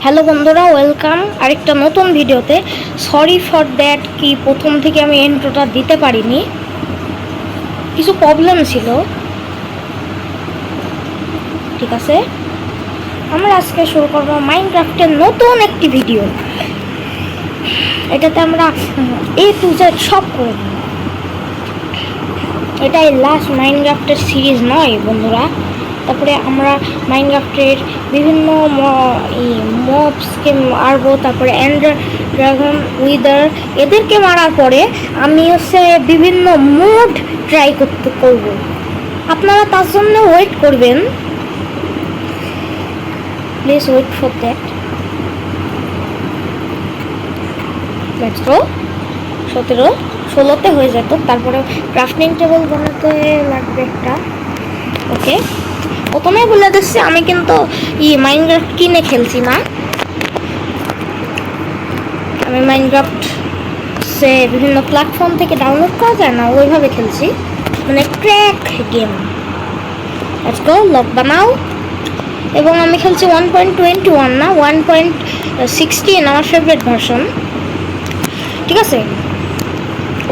Hello বন্ধুরা, welcome আরেকটা নতুন ভিডিওতে। সরি ফর দ্যাট কি প্রথম থেকে আমি ইন্ট্রোটা দিতে পারিনি, কিছু প্রবলেম ছিল। ঠিক আছে, আমরা আজকে শুরু করবো মাইনক্রাফটের নতুন একটি ভিডিও। এটাতে আমরা A to Z সব করে দেব। এটাই লাস্ট মাইনক্রাফটের সিরিজ নয় বন্ধুরা। তারপরে আমরা মাইনক্রাফটের বিভিন্ন মবসকে মারবো, তারপরে এন্ডার ড্রাগন, উইদার, এদেরকে মারার পরে আমি বিভিন্ন মোড ট্রাই করব। আপনারা তার জন্য ওয়েট করবেন, please wait for that. Let's go. 16তে হয়ে যেত, তারপরে ক্রাফটিং টেবিল বানাতে লাগবে একটা। ওকে, প্রথমেই বলে দিচ্ছি আমি কিন্তু মাইনক্রাফট কিনে খেলছি না। আমি মাইনক্রাফট বিভিন্ন প্ল্যাটফর্ম থেকে ডাউনলোড করা যায় না, ওইভাবে খেলছি, মানে crack game. Let's go, lock বানাও। এবং আমি খেলছি 1.21 না 1.16, আমার ফেভারিট ভার্সন। ঠিক আছে,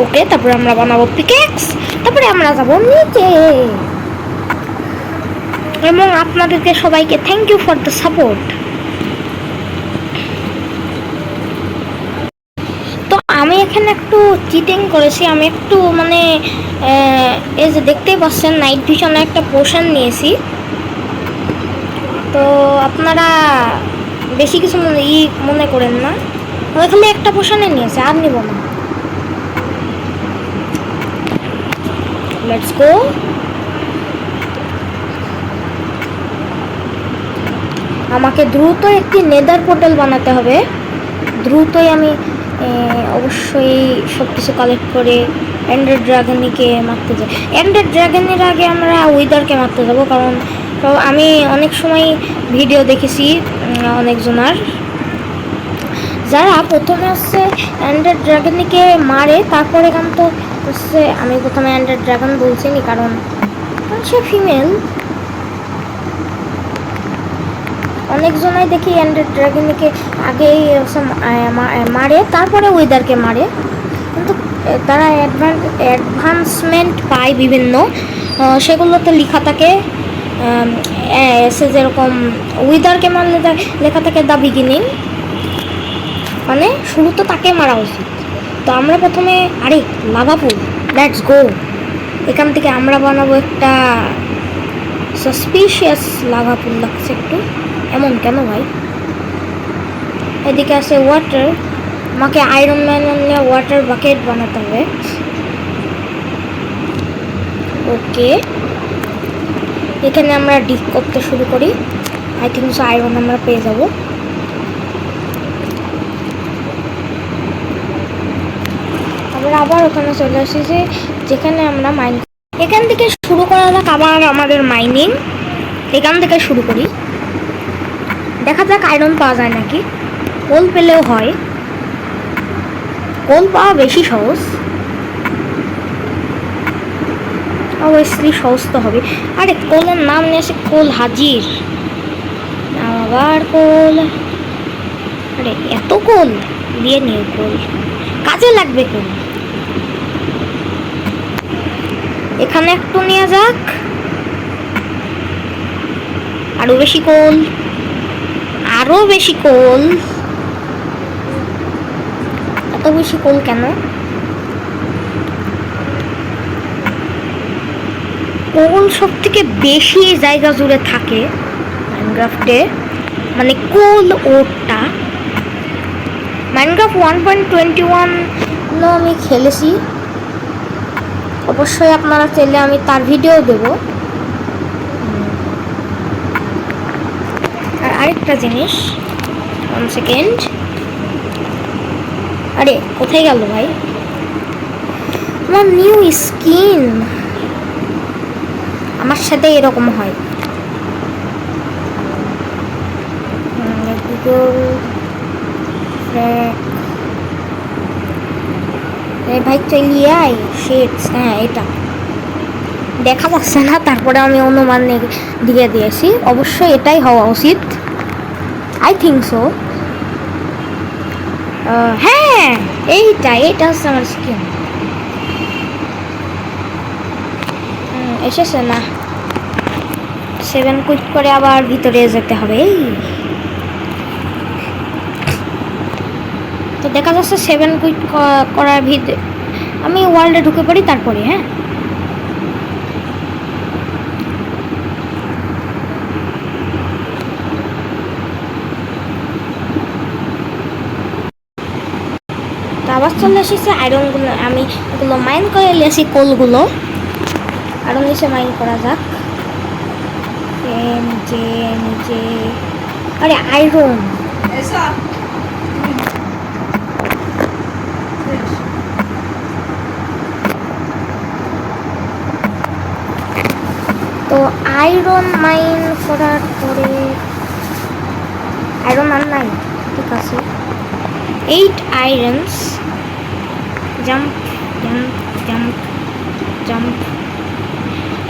ওকে। তারপরে আমরা বানাবো পিকেক্স, তারপরে আমরা যাবো নিচে। এবং আপনাদেরকে সবাইকে thank you for the support. তো আমি এখানে একটু চিটিং করেছি, আমি একটু মানে এই যে দেখতেই পাচ্ছেন নাইট ভিশনে একটা পোশন নিয়েছি। তো আপনারা বেশি কিছু মনে করেন না, ওইখানে একটা পোশনে নিয়েছে, আর নিব না। Let's go. আমাকে দ্রুত একটি নেদার পোর্টাল বানাতে হবে। দ্রুতই আমি অবশ্যই সব কিছু কালেক্ট করে এন্ডার ড্রাগনকে মারতে যাই। এন্ডার ড্রাগনের আগে আমরা উইদারকে মারতে যাবো, কারণ আমি অনেক সময় ভিডিও দেখেছি অনেকজনার, যারা প্রথমে এন্ডার ড্রাগনকে মারে, তারপরে কিন্তু আমি প্রথমে এন্ডার ড্রাগন বলছিনি কারণ সে ফিমেল। অনেকজনাই দেখি এন্ডার ড্রাগনকে আগেই মারে, তারপরে উইদারকে মারে, কিন্তু তারা অ্যাডভান্সমেন্ট পায় বিভিন্ন, সেগুলোতে লেখা থাকে যেরকম উইদারকে মারলে লেখা থাকে দ্য বিগিনিং, মানে শুরু তো তাকে মারা উচিত। তো আমরা প্রথমে লাভাপুল, লেটস গো। এখান থেকে আমরা বানাবো একটা সাসপিশিয়াস লাভাপুল লাগছে একটু, এমন কেন ভাই? এদিকে আছে ওয়াটার, আমাকে আয়রন ম্যান নিয়ে ওয়াটার বাকেট বানাতে হবে। ওকে, এখানে আমরা ডিগ করতে শুরু করি। আই থিঙ্ক সো আয়রন আমরা পেয়ে যাব। আমরা আবার ওখানে চলে এসেছি যেখানে আমরা এখান থেকে শুরু করা যাক আবার আমাদের মাইনিং। এখান থেকে শুরু করি, দেখা যাক আয়রন পাওয়া যায় নাকি। কোল পেলেও হয়, কোল পাওয়া বেশি সহজ। অবভিয়াসলি সহজ তো হবে। আরে কোলের নাম নিয়ে এসে কোল হাজির, আবার কোল। আরে এত কোল দিয়ে নিও, কোল কাজে লাগবে কোল। এখানে একটু নিয়ে যাক, আরো বেশি কোল, আরো বেশি কোল। এত বেশি কোল কেন? কোল সব থেকে বেশি জায়গা জুড়ে থাকে মাইনক্রাফটে, মানে কোল ওটা। মাইনক্রাফট 1.21 আমি খেলেছি, অবশ্যই আপনারা চাইলে আমি তার ভিডিও দেব। আর আরেকটা জিনিস, 1 সেকেন্ড। আরে কোথায় গেল ভাই? আমার নিউ স্কিন, আমার সাথে এরকম হয়। ভাই চালিয়ে আয় শেটস। হ্যাঁ, এটা দেখা যাচ্ছে না, তারপরে আমি অনুমান দিয়ে দিয়েছি। অবশ্যই এটাই হওয়া উচিত, আই থিঙ্ক সো। হ্যাঁ, এইটা হচ্ছে আমার স্কিন। এসেছে না, 7 কুইট করে আবার ভিতরে যেতে হবে। তো দেখা যাচ্ছে 7 কুইট করার ভিতরে আমি ওয়ার্ল্ডে ঢুকে পড়ি, তারপরে হ্যাঁ তো আবার চলে এসেছে আয়রনগুলো। আমি এগুলো মাইন করে এসেছি, কোলগুলো আরও নিচে মাইন করা যাক। নিচে নিচে, আরে আয়রন। তো আয়রন মাইন করার পরে, আয়রন আর নাই, ঠিক আছে। 8 irons. Jump jump jump jump.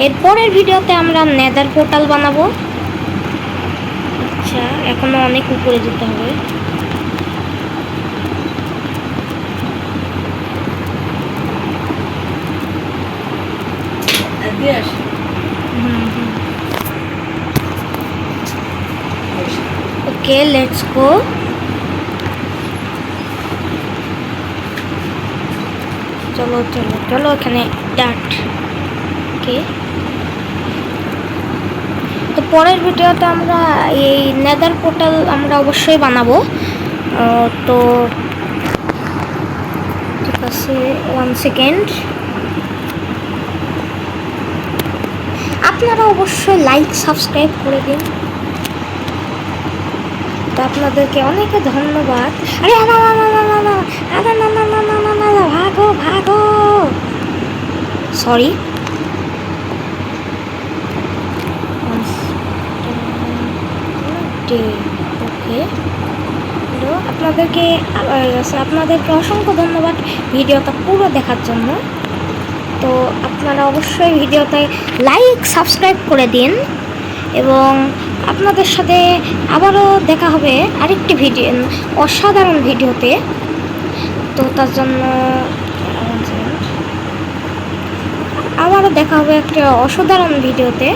এরপরের ভিডিওতে আমরা নেদার পোর্টাল বানাবো। আচ্ছা, এখনো অনেক উপরে যেতে হবে। ওকে, লেটস গো। চলো চলো চলো, এখানে ডাট। ওকে, তো পরের ভিডিওতে আমরা এই নেদার পোর্টাল আমরা অবশ্যই বানাবো। তো ঠিক আছে, 1 সেকেন্ড। আপনারা অবশ্যই লাইক সাবস্ক্রাইব করে দিন। তো আপনাদেরকে অনেক ধন্যবাদ। আরে না না না না না না, আরে না না না না না না, ভাগো ভাগো, সরি। ওকে, তো আপনাদেরকে অসংখ্য ধন্যবাদ ভিডিওটা পুরো দেখার জন্য। তো আপনারা অবশ্যই ভিডিওতে লাইক সাবস্ক্রাইব করে দিন, এবং আপনাদের সাথে আবারও দেখা হবে আরেকটি ভিডিও, অসাধারণ ভিডিওতে। তো তার জন্য আবারও দেখা হবে একটা অসাধারণ ভিডিওতে।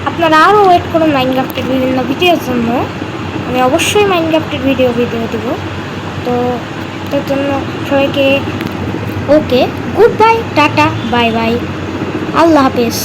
আপনারা আরও ওয়েট করুন মাইনক্রাফটের বিভিন্ন ভিডিওর জন্য। আমি অবশ্যই মাইনক্রাফটের ভিডিও দেবো। তো তার জন্য সবাইকে okay, good bye, tata, bye bye, আল্লাহ হাফেজ।